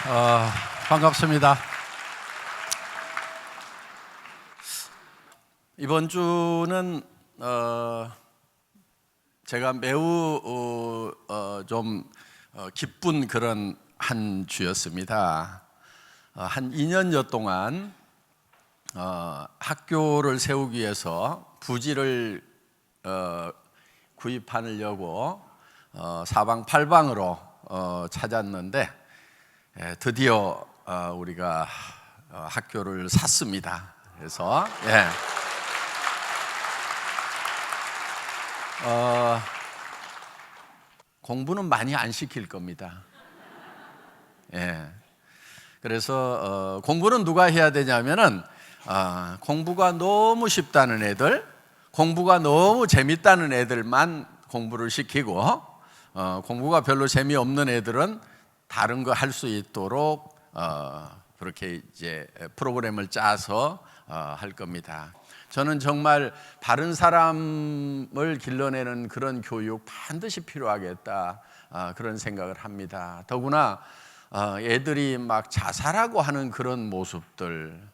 반갑습니다. 이번 주는 제가 매우 좀 기쁜 그런 한 주였습니다. 한 2년여 동안 학교를 세우기 위해서 부지를 구입하려고 사방팔방으로 찾았는데 드디어 우리가 학교를 샀습니다. 그래서 공부는 많이 안 시킬 겁니다. 그래서 공부는 누가 해야 되냐면은 공부가 너무 쉽다는 애들, 공부가 너무 재밌다는 애들만 공부를 시키고 공부가 별로 재미없는 애들은 다른 거 할 수 있도록 그렇게 이제 프로그램을 짜서 할 겁니다. 저는 정말 바른 사람을 길러내는 그런 교육 반드시 필요하겠다 그런 생각을 합니다. 더구나 애들이 막 자살하고 하는 그런 모습들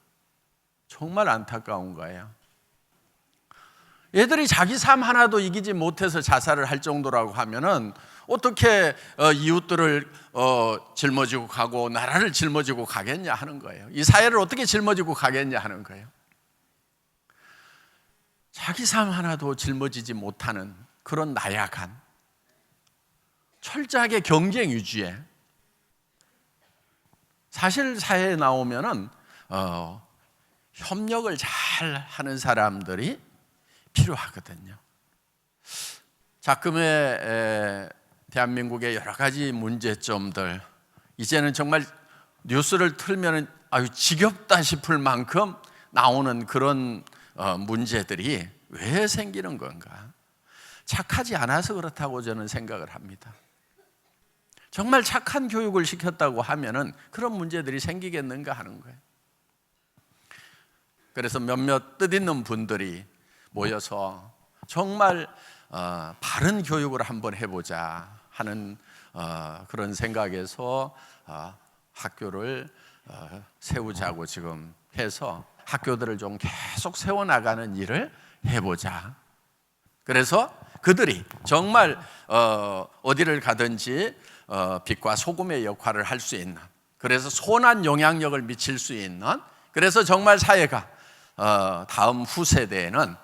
정말 안타까운 거예요. 애들이 자기 삶 하나도 이기지 못해서 자살을 할 정도라고 하면은 어떻게 이웃들을 짊어지고 가고 나라를 짊어지고 가겠냐 하는 거예요. 이 사회를 어떻게 짊어지고 가겠냐 하는 거예요. 자기 삶 하나도 짊어지지 못하는 그런 나약한 철저하게 경쟁 위주의, 사실 사회에 나오면은 협력을 잘 하는 사람들이 필요하거든요. 작금의 대한민국의 여러 가지 문제점들, 이제는 정말 뉴스를 틀면 아유 지겹다 싶을 만큼 나오는 그런 문제들이 왜 생기는 건가? 착하지 않아서 그렇다고 저는 생각을 합니다. 정말 착한 교육을 시켰다고 하면은 그런 문제들이 생기겠는가 하는 거예요. 그래서 몇몇 뜻있는 분들이 모여서 정말 바른 교육을 한번 해보자 하는 그런 생각에서 학교를 세우자고 지금 해서 학교들을 좀 계속 세워나가는 일을 해보자. 그래서 그들이 정말 어디를 가든지 빛과 소금의 역할을 할 수 있는, 그래서 선한 영향력을 미칠 수 있는, 그래서 정말 사회가 다음 후세대에는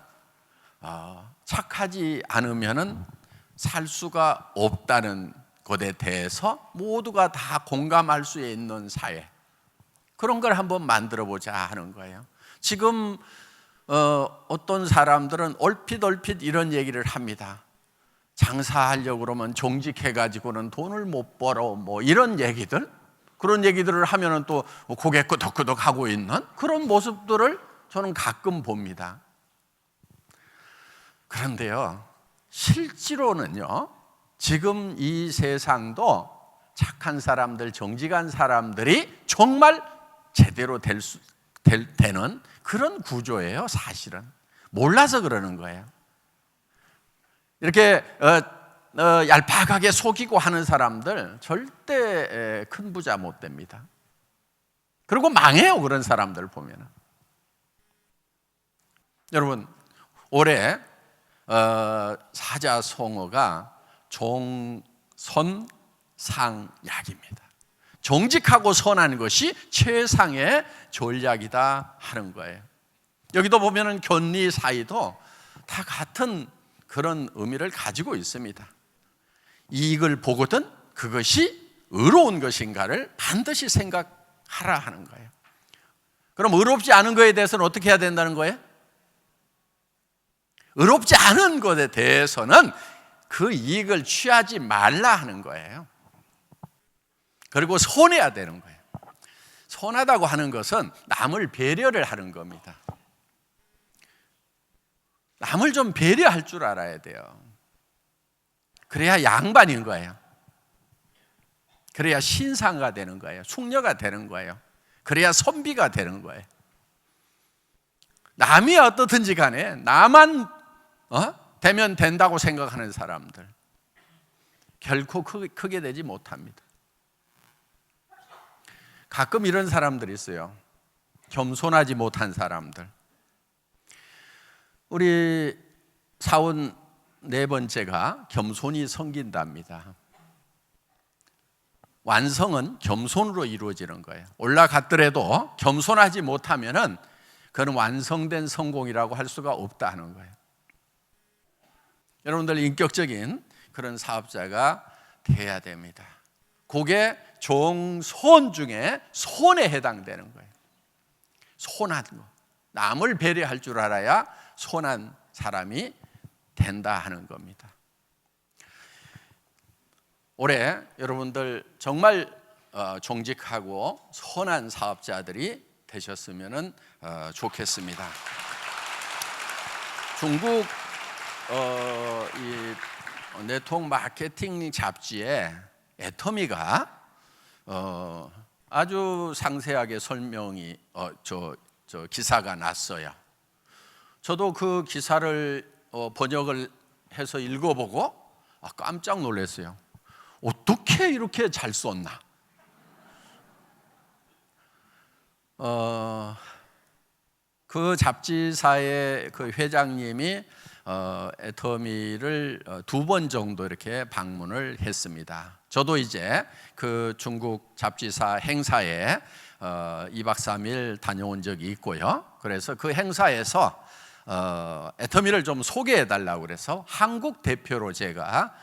착하지 않으면은 살 수가 없다는 것에 대해서 모두가 다 공감할 수 있는 사회, 그런 걸 한번 만들어 보자 하는 거예요. 지금 어떤 사람들은 얼핏 이런 얘기를 합니다. 장사하려고 그러면 정직해가지고는 돈을 못 벌어, 뭐 이런 얘기들, 그런 얘기들을 하면은 또 고개 끄덕끄덕 하고 있는 그런 모습들을 저는 가끔 봅니다. 그런데요, 실제로는요, 지금 이 세상도 착한 사람들, 정직한 사람들이 정말 제대로 되는 그런 구조예요. 사실은 몰라서 그러는 거예요. 이렇게 얄팍하게 속이고 하는 사람들 절대 큰 부자 못 됩니다. 그리고 망해요, 그런 사람들 보면은. 여러분, 올해 사자성어가 종선상약입니다. 정직하고 선한 것이 최상의 전략이다 하는 거예요. 여기도 보면은 견리 사이도 다 같은 그런 의미를 가지고 있습니다. 이익을 보거든 그것이 의로운 것인가를 반드시 생각하라 하는 거예요. 그럼 의롭지 않은 것에 대해서는 어떻게 해야 된다는 거예요? 의롭지 않은 것에 대해서는 그 이익을 취하지 말라 하는 거예요. 그리고 선해야 되는 거예요. 선하다고 하는 것은 남을 배려를 하는 겁니다. 남을 좀 배려할 줄 알아야 돼요. 그래야 양반인 거예요. 그래야 신상가 되는 거예요. 숙녀가 되는 거예요. 그래야 선비가 되는 거예요. 남이 어떻든지 간에 나만 되면 된다고 생각하는 사람들 결코 크게 되지 못합니다. 가끔 이런 사람들이 있어요. 겸손하지 못한 사람들. 우리 사원 네 번째가 겸손이 섬긴답니다. 완성은 겸손으로 이루어지는 거예요. 올라갔더라도 겸손하지 못하면은 그건 완성된 성공이라고 할 수가 없다는 거예요. 여러분들 인격적인 그런 사업자가 돼야 됩니다. 그게 종손 중에 손에 해당되는 거예요. 손한 거. 남을 배려할 줄 알아야 손한 사람이 된다 하는 겁니다. 올해 여러분들 정말 정직하고 선한 사업자들이 되셨으면 좋겠습니다. 중국 이 네트워크 마케팅 잡지에 애터미가 아주 상세하게 설명이 기사가 났어요. 저도 그 기사를 번역을 해서 읽어보고 깜짝 놀랐어요. 어떻게 이렇게 잘 썼나? 그 잡지사의 그 회장님이 애터미를 2번 정도 이렇게 방문을 했습니다. 저도 이제 그 중국 잡지사 행사에 2박 3일 다녀온 적이 있고요. 그래서 그 행사에서 애터미를 좀 소개해 달라고 그래서 한국 대표로 제가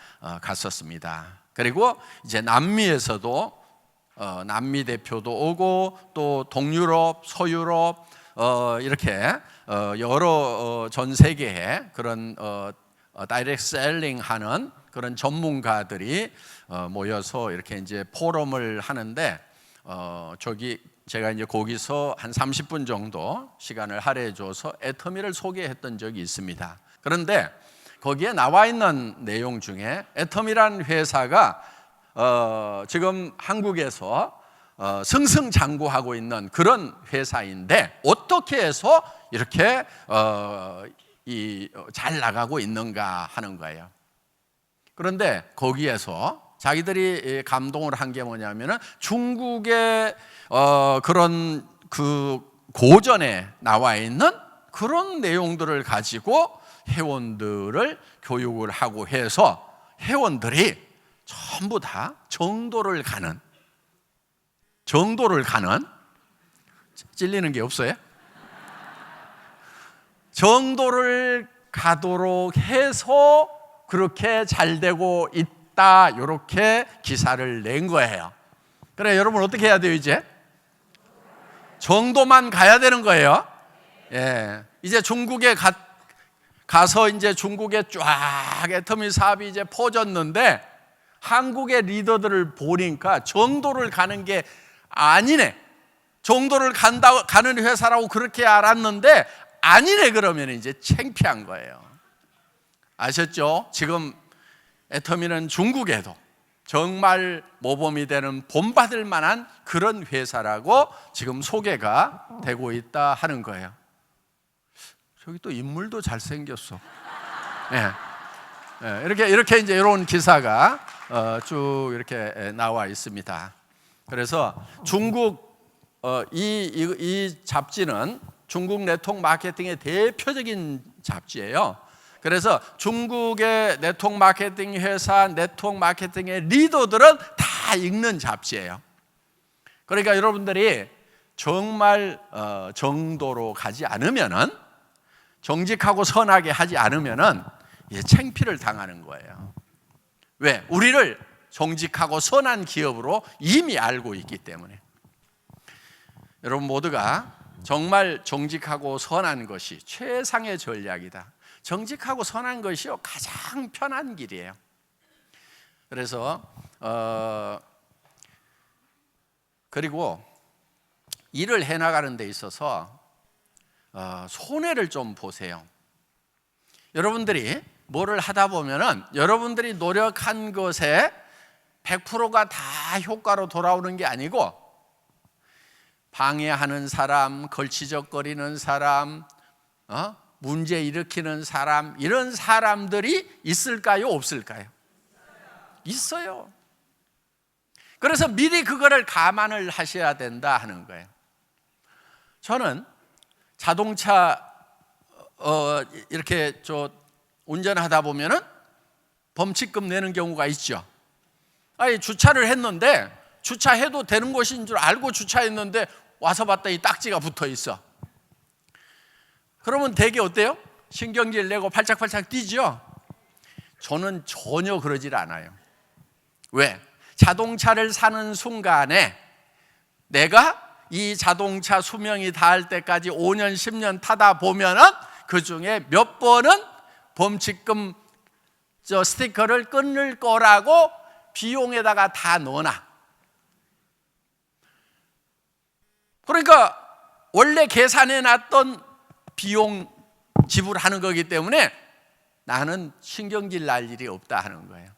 갔었습니다. 그리고 이제 남미에서도 남미 대표도 오고 또 동유럽, 서유럽 이렇게 여러 전 세계에 그런 다이렉트 셀링 하는 그런 전문가들이 모여서 이렇게 이제 포럼을 하는데 저기 제가 이제 거기서 한 30분 정도 시간을 할애해 줘서 애터미를 소개했던 적이 있습니다. 그런데 거기에 나와 있는 내용 중에 애터미라는 회사가 지금 한국에서 승승장구하고 있는 그런 회사인데 어떻게 해서 이렇게 잘 나가고 있는가 하는 거예요. 그런데 거기에서 자기들이 감동을 한 게 뭐냐면은 중국의 그런 그 고전에 나와 있는 그런 내용들을 가지고 회원들을 교육을 하고 해서 회원들이 전부 다 정도를 가는 찔리는 게 없어요? 정도를 가도록 해서 그렇게 잘 되고 있다 이렇게 기사를 낸 거예요. 그래 여러분 어떻게 해야 돼요 이제? 정도만 가야 되는 거예요. 예, 이제 중국에 가서 이제 중국에 쫙 애터미 사업이 이제 퍼졌는데 한국의 리더들을 보니까 정도를 가는 게 아니네. 정도를 가는 회사라고 그렇게 알았는데 아니네 그러면 이제 창피한 거예요. 아셨죠? 지금 애터미는 중국에도 정말 모범이 되는 본받을 만한 그런 회사라고 지금 소개가 되고 있다 하는 거예요. 저기 또 인물도 잘생겼어. 네. 네. 이렇게 이제 이런 기사가 쭉 이렇게 나와 있습니다. 그래서 중국 이 잡지는 중국 네트워크 마케팅의 대표적인 잡지예요. 그래서 중국의 네트워크 마케팅 회사, 네트워크 마케팅의 리더들은 다 읽는 잡지예요. 그러니까 여러분들이 정말 정도로 가지 않으면은 정직하고 선하게 하지 않으면은 창피를 당하는 거예요. 왜? 우리를 정직하고 선한 기업으로 이미 알고 있기 때문에. 여러분 모두가 정말 정직하고 선한 것이 최상의 전략이다. 정직하고 선한 것이요 가장 편한 길이에요. 그래서 그리고 일을 해나가는 데 있어서 손해를 좀 보세요. 여러분들이 뭐를 하다 보면은 여러분들이 노력한 것에 100%가 다 효과로 돌아오는 게 아니고 방해하는 사람, 걸치적거리는 사람, 문제 일으키는 사람, 이런 사람들이 있을까요? 없을까요? 있어요. 그래서 미리 그거를 감안을 하셔야 된다 하는 거예요. 저는 자동차 이렇게 운전하다 보면은 범칙금 내는 경우가 있죠. 아니, 주차를 했는데 주차해도 되는 곳인 줄 알고 주차했는데 와서 봤더니 딱지가 붙어 있어. 그러면 되게 어때요? 신경질 내고 팔짝팔짝 뛰죠. 저는 전혀 그러질 않아요. 왜? 자동차를 사는 순간에 내가 이 자동차 수명이 닿을 때까지 5년, 10년 타다 보면은 그 중에 몇 번은 범칙금 스티커를 끊을 거라고 비용에다가 다 넣어놔. 그러니까 원래 계산해 놨던 비용 지불하는 거기 때문에 나는 신경질 날 일이 없다 하는 거예요.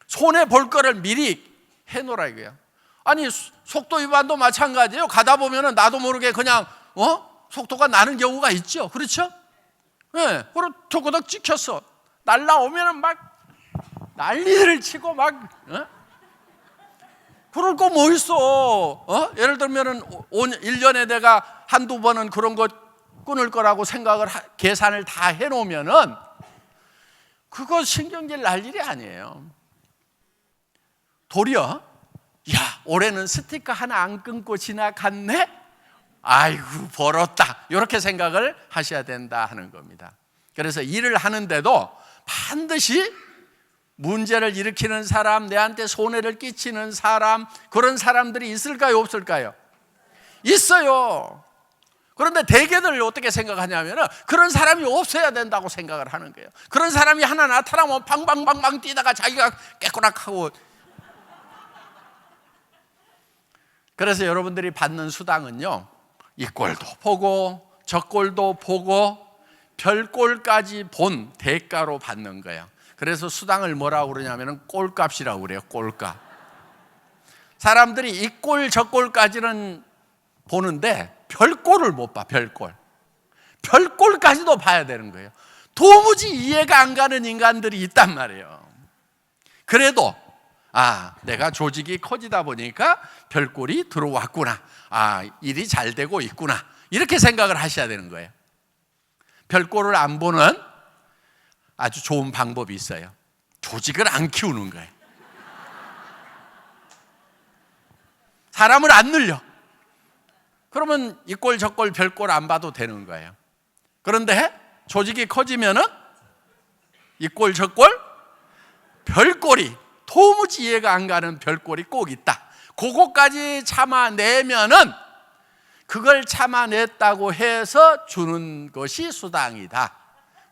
손해 볼 거를 미리 해놓으라 이거예요. 아니, 속도 위반도 마찬가지예요. 가다 보면은 나도 모르게 그냥 속도가 나는 경우가 있죠. 그렇죠? 네, 그리고 토그덕 찍혔어. 날라오면은 막 난리를 치고 막 그럴 거 뭐 있어? 예를 들면은 1년에 내가 한두 번은 그런 거 끊을 거라고 생각을 계산을 다 해놓으면은 그거 신경질 날 일이 아니에요. 도리어 야, 올해는 스티커 하나 안 끊고 지나갔네? 아이고, 벌었다. 이렇게 생각을 하셔야 된다 하는 겁니다. 그래서 일을 하는데도 반드시 문제를 일으키는 사람, 내한테 손해를 끼치는 사람, 그런 사람들이 있을까요, 없을까요? 있어요. 그런데 대개들 어떻게 생각하냐면 그런 사람이 없어야 된다고 생각을 하는 거예요. 그런 사람이 하나 나타나면 방방방방 뛰다가 자기가 깨꼬락하고. 그래서 여러분들이 받는 수당은요, 이 꼴도 보고 저 꼴도 보고 별꼴까지 본 대가로 받는 거예요. 그래서 수당을 뭐라고 그러냐면 꼴값이라고 그래요. 꼴값. 사람들이 이 꼴 저 꼴까지는 보는데 별꼴을 못 봐. 별꼴까지도 봐야 되는 거예요. 도무지 이해가 안 가는 인간들이 있단 말이에요. 그래도 내가 조직이 커지다 보니까 별꼴이 들어왔구나. 일이 잘 되고 있구나. 이렇게 생각을 하셔야 되는 거예요. 별꼴을 안 보는 아주 좋은 방법이 있어요. 조직을 안 키우는 거예요. 사람을 안 늘려. 그러면 이 꼴 저 꼴 별꼴 안 봐도 되는 거예요. 그런데 조직이 커지면은 이 꼴 저 꼴 별꼴이 도무지 이해가 안 가는 별꼴이 꼭 있다. 그거까지 참아내면은 그걸 참아냈다고 해서 주는 것이 수당이다.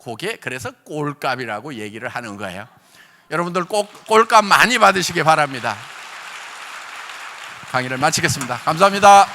그게 그래서 꼴값이라고 얘기를 하는 거예요. 여러분들 꼭 꼴값 많이 받으시기 바랍니다. 강의를 마치겠습니다. 감사합니다.